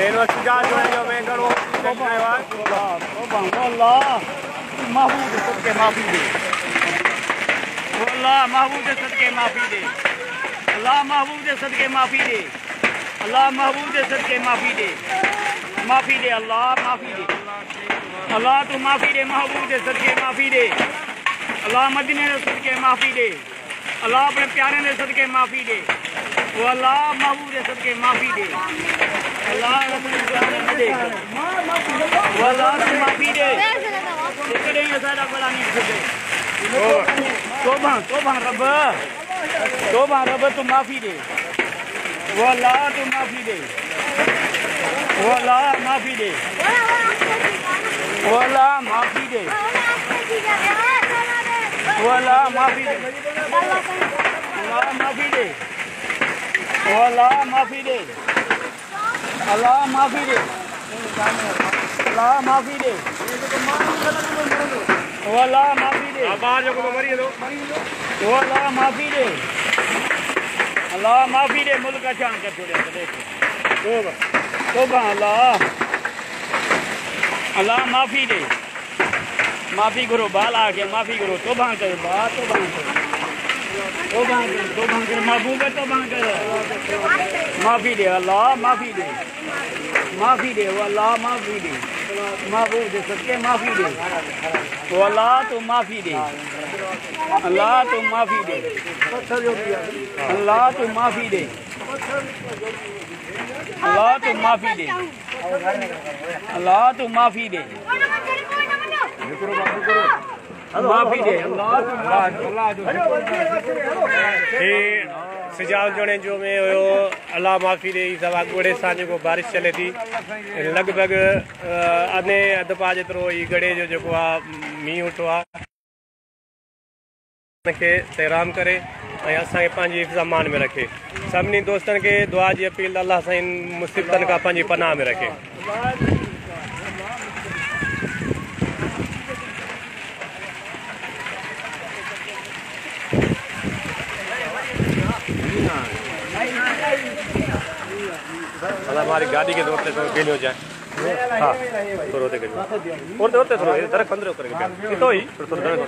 जा जो मैं करो अल्लाह महबूब सदके माफी दे, अल्लाह महबूब दे सदके माफी दे, अल्लाह महबूब दे सदके माफी दे, अल्लाह महबूब दे सदके माफी दे, माफी दे अल्लाह माफी दे, अल्लाह तू माफी दे महबूब दे सदके माफी दे, अल्लाह मदीने दे सदके माफी दे, अल्लाह अपने प्यारे दे सदके माफी दे, वो अल्लाह महबूब दे सदके माफी दे, अल्लाह अपने प्यारे दे वो अल्लाह तू माफी दे इकड़े सारा बड़ा नहीं सके तोबा तोबा रब तू माफी दे, वो अल्लाह तू माफी दे, वो अल्लाह माफी दे, वो अल्लाह माफी दे, वो अल्लाह माफी दे, अल्लाह माफी दे, वो अल्लाह माफी दे, अल्लाह माफी दे, अल्लाह माफी दे, वो अल्लाह माफी दे, वो अल्लाह माफी दे, अल्लाह माफी दे, मुल्क का चांद कर छोड़े तोबा अल्लाह, अल्लाह माफी दे, माफी करो बाल आ गया माफी करो तोबा कर बात तोबा कर महबूब है तोबा कर माफी दे अल्लाह माफी दे, माफी दे वो अल्लाह माफी दे, महबूब दे सदके माफी दे, वो अल्लाह तू माफी दे, अल्लाह तू माफी दे, अल्लाह तू माफी दे, अल्लाह तू माफी दे, अल्लाह तू माफी दे, माफी दे सिजाल जोड़े जो में हो अल्लाह माफ़ी दे सवा गोड़े सांझ को बारिश चले थी लगभग अने अध पा जेतिरो ई गड़े जो जेको आहे मींहुं उठो आहे खे तहराम करे ऐं असांखे पंहिंजी हिफ़्ज़-ए-मान में रखे, सभिनी दोस्तनि खे दुआ जी अपील अल्लाह साईं मुसीबतनि खां पंहिंजी पनाह में रखे। हमारी गाड़ी के दौड़ते थोड़ा गेली हो जाए हाँ थोड़ा होते और थोड़ा दरक पंद्रह करेंगे तो ही थोड़ा दरक